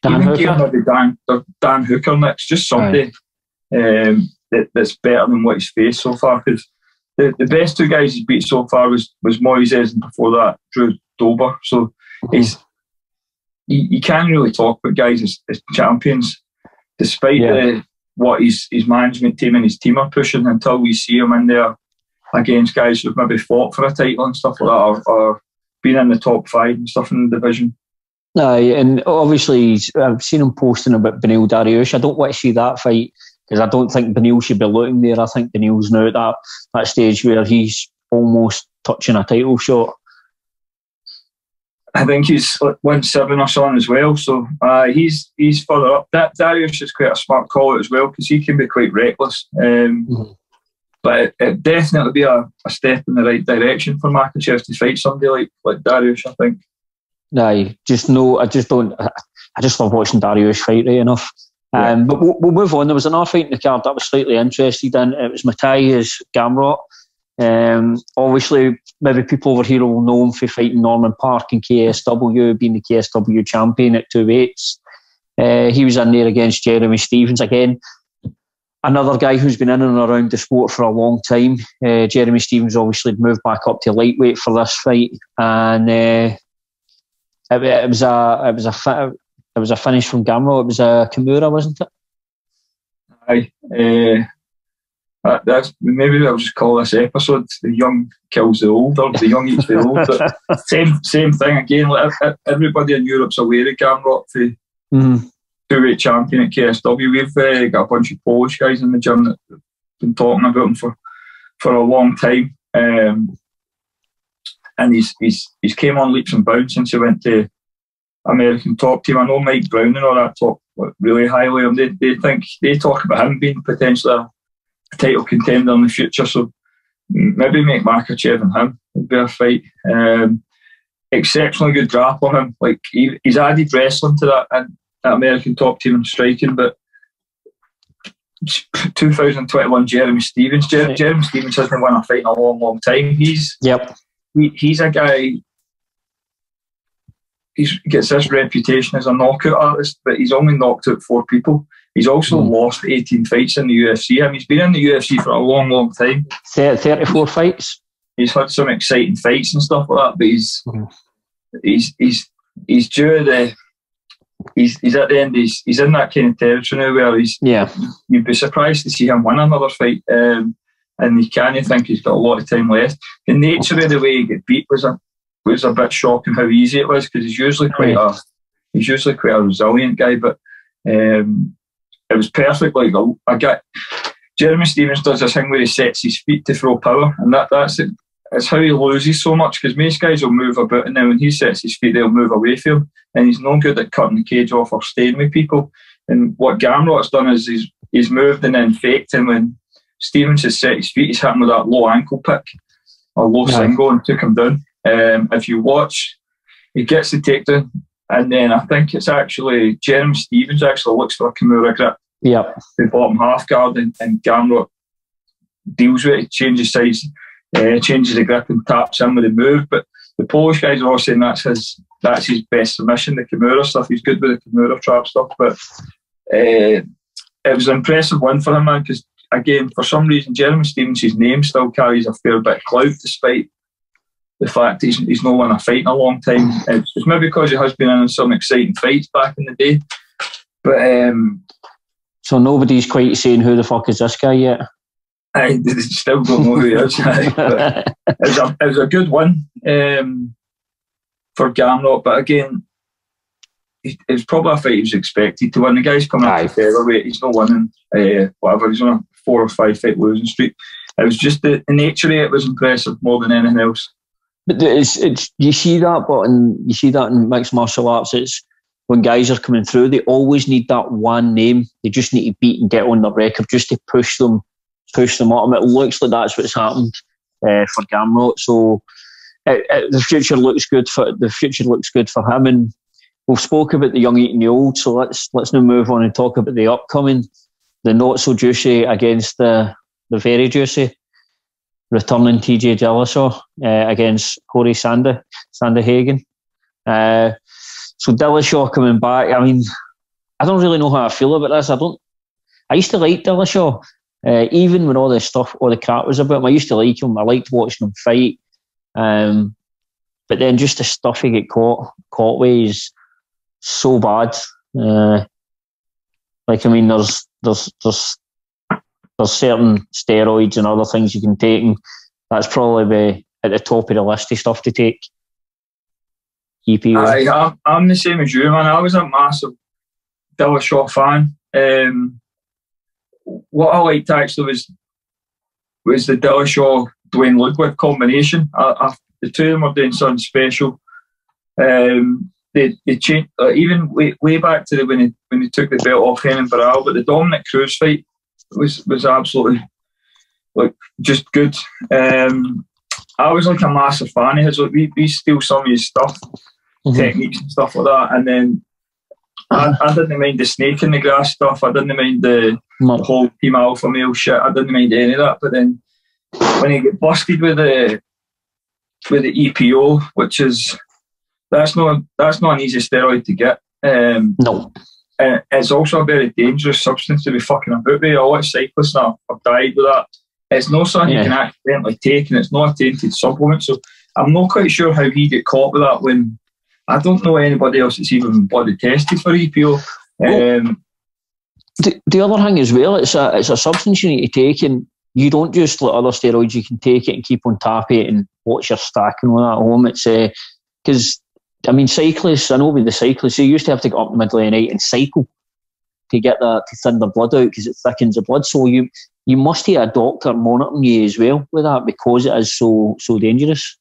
Even give him Dan Hooker next, just somebody that's better than what he's faced so far. Because the best two guys he's beat so far was Moises, and before that, Drew Dober. So you can't really talk about guys as champions, despite what his management team and his team are pushing, until we see him in there against guys who've maybe fought for a title and stuff like that, or been in the top 5 and stuff in the division. And obviously I've seen him posting about Beneil Dariush. I don't want to see that fight, because I don't think Beneil should be looking there. I think Beneil's now at that stage where he's almost touching a title shot. I think he's like 1-7 or something as well, so he's further up. That Dariush is quite a smart call as well, because he can be quite reckless. But it definitely be a step in the right direction for Makhachev to fight somebody like Dariush, I think. I just love watching Dariush fight right enough. But we'll move on. There was another fight in the card that I was slightly interested in. It was Matthias Gamrot. Obviously, maybe people over here will know him for fighting Norman Park in KSW, being the KSW champion at 2 weights. He was in there against Jeremy Stephens again. Another guy who's been in and around the sport for a long time. Jeremy Stephens obviously moved back up to lightweight for this fight, and it was a finish from Gamrot. It was a Kimura, wasn't it? Aye. Maybe I'll just call this episode "The Young Kills the Old" or "The Young Eats the Old." But same thing again. Like, everybody in Europe's aware of Gamrot, the two-weight champion at KSW. We've got a bunch of Polish guys in the gym that have been talking about him for a long time. And he's came on leaps and bounds since he went to American Top Team. I know Mike Brown and all that talk really highly of him. They talk about him being potentially a title contender in the future. So maybe make Makachev and him would be a fight. Exceptionally good grappler him. Like he's added wrestling to that and that American Top Team and striking, but 2021 Jeremy Stevens. Jeremy Stevens hasn't won a fight in a long time. He's a guy. He gets this reputation as a knockout artist, but he's only knocked out 4 people. He's also lost 18 fights in the UFC. I mean, he's been in the UFC for a long time. 34 fights. He's had some exciting fights and stuff like that, but he's due the. He's at the end. He's in that kind of territory now where you'd be surprised to see him win another fight, and you kind think he's got a lot of time left. The nature of the way he got beat was a bit shocking how easy it was, because he's usually quite a resilient guy, but it was perfect. Like I get Jeremy Stevens does this thing where he sets his feet to throw power, and that's it. It's how he loses so much, because most guys will move about, and then when he sets his feet, they'll move away from him, and he's no good at cutting the cage off or staying with people. And what Gamrot's done is he's moved and then faked, and when Stevens has set his feet, he's hit him with that low ankle pick or low single and took him down. If you watch, he gets the takedown, and then I think it's actually Jeremy Stevens actually looks for a Kimura grip. The bottom half guard, and Gamrot deals with it, changes size. Changes the grip and taps in with the move, but the Polish guys are all saying that's his best submission, the Kimura stuff. He's good with the Kimura trap stuff, but it was an impressive win for him, man, because again, for some reason, Jeremy Stevens' name still carries a fair bit of clout, despite the fact he's not won a fight in a long time. It's maybe because he has been in some exciting fights back in the day, but so nobody's quite saying who the fuck is this guy yet. I still don't know who he is. But it was a good one for Gamrot, but again, it was probably a fight he was expected to win. The guy's coming up to featherweight, he's not winning whatever, he's on a 4 or 5 fight losing streak. It was just the nature of it was impressive more than anything else. But you see that in mixed martial arts. It's when guys are coming through, they always need that one name. They just need to beat and get on their record just to push them up. And it looks like that's what's happened for Gamrot. So the future looks good for him. And we've spoke about the young eating the old. So let's now move on and talk about the upcoming, the not so juicy against the very juicy returning TJ Dillashaw against Corey Sandhagen. So Dillashaw coming back. I mean, I don't really know how I feel about this. I used to like Dillashaw. Even when all the crap was about him, I used to like him. I liked watching him fight. But then just the stuff he get caught with is so bad. Like, I mean, there's certain steroids and other things you can take, and that's probably at the top of the list of stuff to take. EPO. I'm the same as you, man. I was a massive Dillashaw fan. What I liked actually was the Dillashaw Dwayne Ludwig combination. The two of them were doing something special. They changed even way back to when he took the belt off Henan Barral, but the Dominic Cruz fight was absolutely just good. I was a massive fan of his. We steal some of his stuff, techniques and stuff like that, and then I didn't mind the snake in the grass stuff. I didn't mind the whole team alpha male shit. I didn't mind any of that. But then when he get busted with the EPO, which is that's not an easy steroid to get. No. And it's also a very dangerous substance to be fucking about with. A lot of cyclists have died with that. It's not something you can accidentally take, and it's not a tainted supplement. So I'm not quite sure how he get caught with that when I don't know anybody else that's even bloody tested for EPO. The other thing as well, it's a substance you need to take, and you don't just like other steroids, you can take it and keep on top of it and watch your stack and all that at home. It's because cyclists, I know with the cyclists, you used to have to get up in the middle of the night and cycle to get that, to thin the blood out, because it thickens the blood. So you must have a doctor monitoring you as well with that, because it is so dangerous.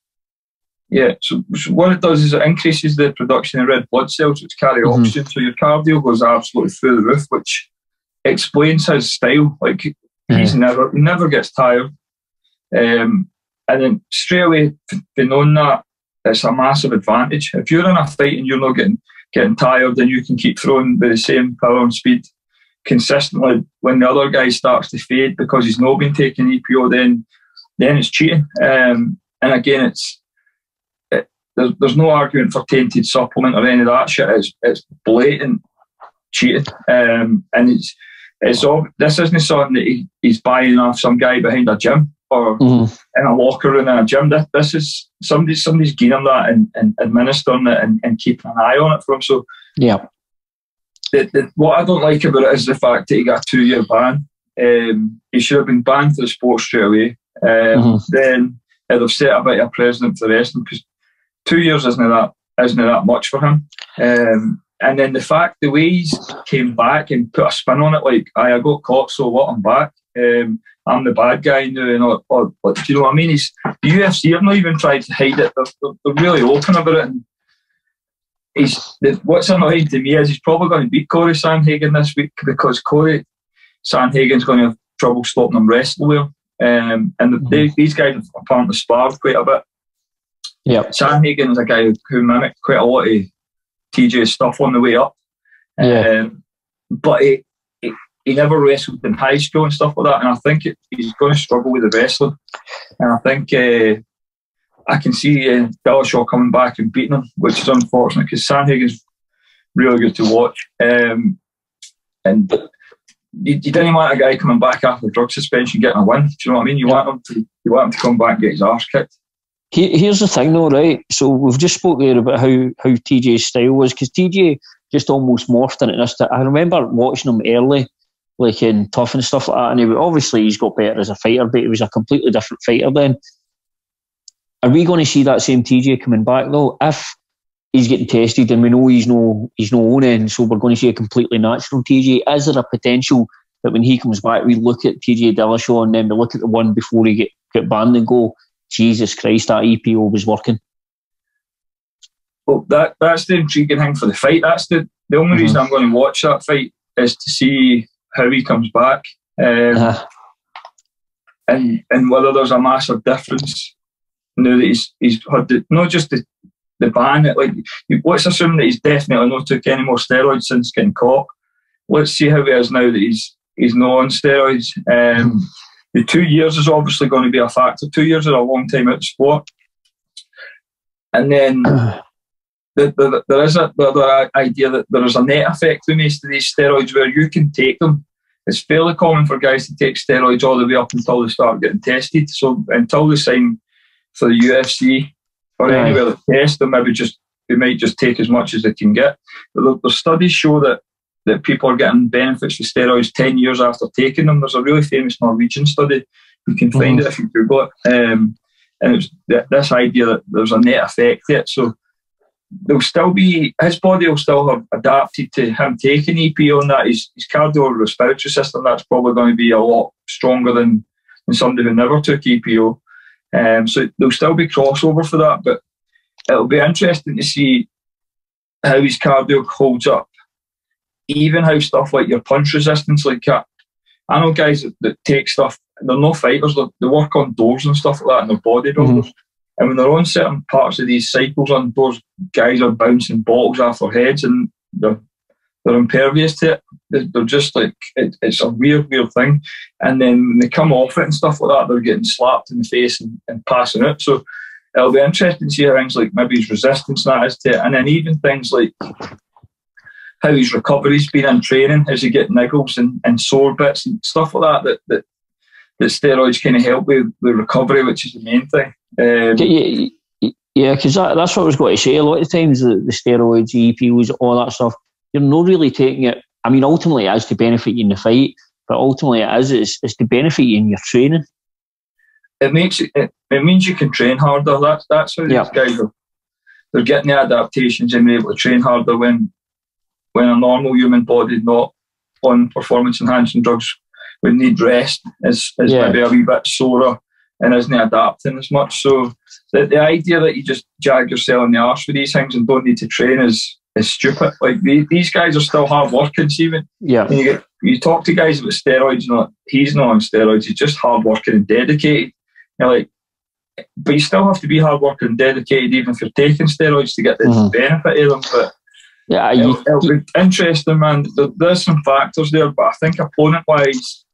Yeah, so what it does is it increases the production of red blood cells which carry oxygen, so your cardio goes absolutely through the roof, which explains his style. Like, he never gets tired. And then straight away, for knowing that, it's a massive advantage. If you're in a fight and you're not getting tired, and you can keep throwing with the same power and speed consistently, when the other guy starts to fade because he's not been taking EPO, then it's cheating. And again, there's no argument for tainted supplement or any of that shit. It's blatant cheating. And this isn't something that he's buying off some guy behind a gym or in a locker room in a gym. This is somebody's giving him that and administering it and keeping an eye on it for him. So yeah, what I don't like about it is the fact that he got a 2-year ban. He should have been banned for the sport straight away. Then it'd have set a bit of a precedent for the rest of them, because 2 years isn't that much for him. And then the fact, the way he's came back and put a spin on it, like, I got caught, so what, I'm back. I'm the bad guy now. Do you know what I mean? The UFC have not even tried to hide it. They're really open about it. And what's annoying to me is he's probably going to beat Corey Sandhagen this week, because Corey Sandhagen's going to have trouble stopping him wrestle well. And these guys have apparently sparred quite a bit. Yeah, Sandhagen is a guy who mimicked quite a lot of TJ's stuff on the way up. But he never wrestled in high school and stuff like that, and I think he's going to struggle with the wrestling. And I think I can see Dillashaw coming back and beating him, which is unfortunate, because Sandhagen's really good to watch. And you didn't want a guy coming back after drug suspension getting a win. Do you know what I mean? You want him to come back and get his arse kicked. Here's the thing though, right? So we've just spoke there about how TJ's style was, because TJ just almost morphed into this. I remember watching him early, like in Tough and stuff like that, and obviously he's got better as a fighter, but he was a completely different fighter then. Are we going to see that same TJ coming back though? If he's getting tested and we know he's no own end, so we're going to see a completely natural TJ. Is there a potential that when he comes back, we look at TJ Dillashaw and then we look at the one before he get banned and go, Jesus Christ, that EPO was working? Well, that's the intriguing thing for the fight. That's the only reason I'm going to watch that fight, is to see how he comes back, and whether there's a massive difference now that he's had not just the ban. Let's assume that he's definitely not took any more steroids since getting caught. Let's see how he is now that he's not on steroids. The 2 years is obviously going to be a factor. 2 years is a long time out of sport. And then there is the idea that there is a net effect to most of these steroids where you can take them. It's fairly common for guys to take steroids all the way up until they start getting tested. So until they sign for the UFC or anywhere that test them, they might just take as much as they can get. But the studies show that people are getting benefits from steroids 10 years after taking them. There's a really famous Norwegian study. You can find it if you Google it. And it's this idea that there's a net effect to it. So his body will still have adapted to him taking EPO, and that his cardiorespiratory system, that's probably going to be a lot stronger than somebody who never took EPO. So there'll still be crossover for that, but it'll be interesting to see how his cardio holds up. Even how stuff like your punch resistance, like I know guys that take stuff, they're no fighters, they work on doors and stuff like that, and they're bodybuilders. And when they're on certain parts of these cycles on doors, guys are bouncing bottles off their heads, and they're impervious to it. They're just like, it's a weird thing. And then when they come off it and stuff like that, they're getting slapped in the face and passing out. So it'll be interesting to see how things like maybe his resistance and that is to it. And then even things like how his recovery's been in training, as he get niggles and sore bits and stuff like that steroids kind of help with recovery, which is the main thing. Because that's what I was going to say. A lot of times the steroids, EPOs, all that stuff, you're not really taking it. I mean, ultimately it is to benefit you in the fight, but ultimately it's to benefit you in your training. It means you can train harder. That's how these guys they're getting the adaptations and being able to train harder when a normal human body not on performance enhancing drugs would need rest is maybe a wee bit sorer and isn't adapting as much. So the idea that you just jag yourself in the arse with these things and don't need to train is stupid. Like these guys are still hard working. Even you talk to guys about steroids, he's not on steroids. He's just hard working and dedicated. You're like, but you still have to be hard working and dedicated, even if you're taking steroids to get the benefit of them. But it'll be interesting, man. There's some factors there, but I think opponent wise,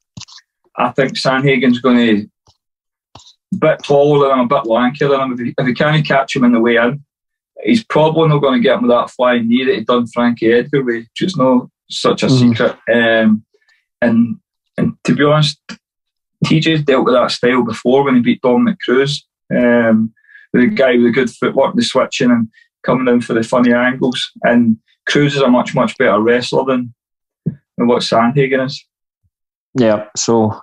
I think Sandhagen's going to a bit taller than him, a bit lankier than him. If he can't catch him in the way in, he's probably not going to get him with that flying knee that he done Frankie Edgar with, which is not such a secret. And to be honest, TJ's dealt with that style before when he beat Dominic Cruz. With a guy with a good footwork, the switching and coming in for the funny angles. And Cruz is a much, much better wrestler than what Sandhagen is. Yeah, so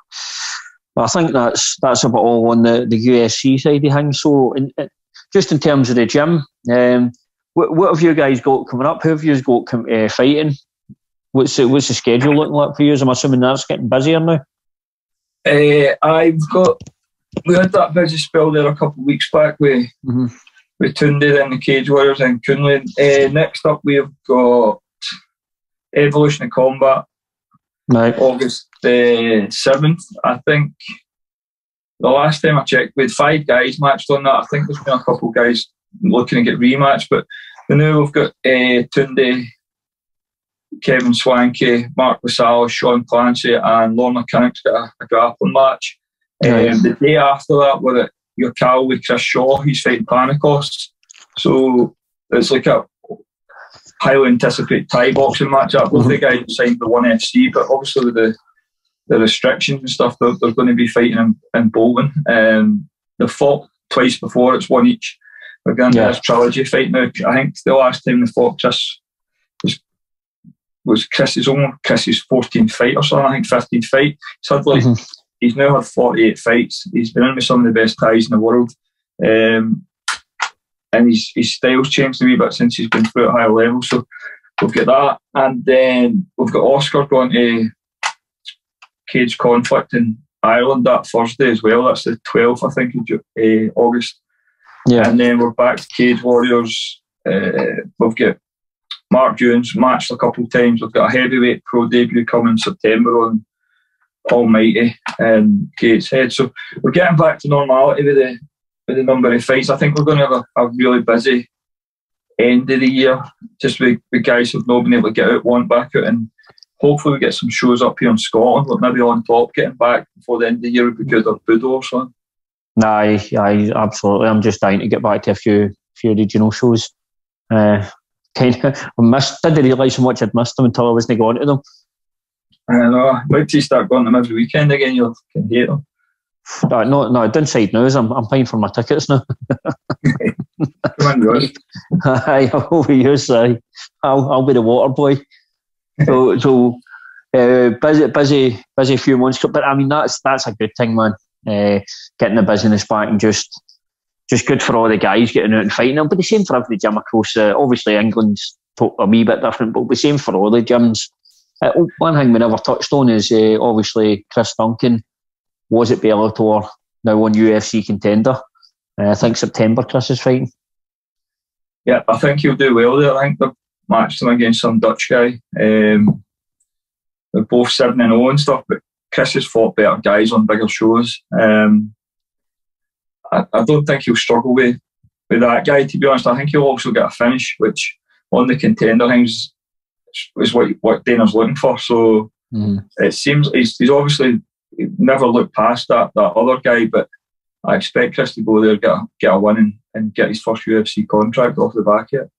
I think that's about all on the USC side of things. So just in terms of the gym, what have you guys got coming up? Who have you got fighting? What's the schedule looking like for you? I'm assuming that's getting busier now. We had that busy spell there a couple of weeks back with Tunde and the Cage Warriors and Kunley. Next up we've got Evolution of Combat, August 7th. I think the last time I checked, we had 5 guys matched on that. I think there's been a couple of guys looking to get rematched, but now we've got Tunde, Kevin Swanky, Mark Lasalle, Sean Clancy and Lorna Kinnick's got a grappling match. The day after that we're at your Cal with Chris Shaw. He's fighting Panikos. So it's like a highly anticipated Thai boxing match. Both the guys signed the 1FC, but obviously with the restrictions and stuff, they're going to be fighting in Bolton. They've fought twice before, it's one each. We're going to this trilogy fight now. I think the last time they fought Chris was Chris's 14th fight or something. I think 15th fight. He's now had 48 fights. He's been in with some of the best Thais in the world. And his style's changed a wee bit since he's been through at higher level. So we've got that. And then we've got Oscar going to Cage Conflict in Ireland that Thursday as well. That's the 12th, I think, of August. Yeah. And then we're back to Cage Warriors. We've got Mark Jones matched a couple of times. We've got a heavyweight pro debut coming in September on Almighty and Gateshead. So we're getting back to normality with the number of fights. I think we're going to have a really busy end of the year, just with guys who've not been able to get out, want back out, and hopefully we get some shows up here in Scotland, but maybe on top getting back before the end of the year would be good, or Budo or something. Aye, absolutely. I'm just dying to get back to a few regional shows. I didn't realise how much I'd missed them until I wasn't going to them. I know. Wait till you start going to them every weekend again, you'll hate them. No, downside now is I'm paying for my tickets now. Come on, Ross. Aye, I'll be yours. I'll be the water boy. So busy few months, but I mean that's a good thing, man. Getting the business back and just good for all the guys getting out and fighting them. But the same for every gym across. Obviously England's a wee bit different, but the same for all the gyms. One thing we never touched on is obviously Chris Duncan was at Bellator, now on UFC Contender. I think September Chris is fighting. Yeah, I think he'll do well there. I think they've matched him against some Dutch guy. They're both 7-0 and stuff, but Chris has fought better guys on bigger shows. I don't think he'll struggle with that guy, to be honest. I think he'll also get a finish, which on the Contender things is what Dana's looking for. So it seems he's obviously never looked past that other guy, but I expect Chris to go there, get a win and get his first UFC contract off the back of it.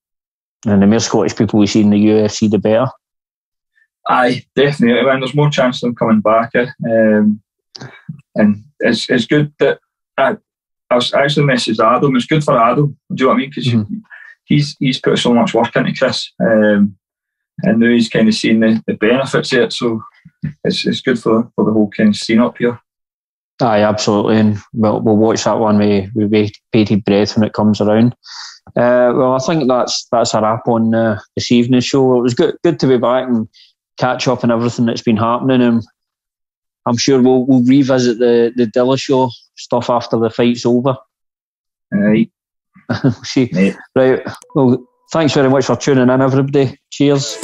And the more Scottish people we see in the UFC, the better. Aye, definitely. I mean, there's more chance of them coming back. And it's good that I was actually messaged Adam. It's good for Adam. Do you know what I mean? Because he's put so much work into Chris, and now he's kind of seeing the benefits of it. So it's good for the whole kind of scene up here. Aye, absolutely, and we'll watch that one with bated breath when it comes around. Well, I think that's a wrap on this evening's show. It was good to be back and catch up on everything that's been happening, and I'm sure we'll revisit the Dillashaw stuff after the fight's over. Right. See. Right. Well, thanks very much for tuning in, everybody. Cheers.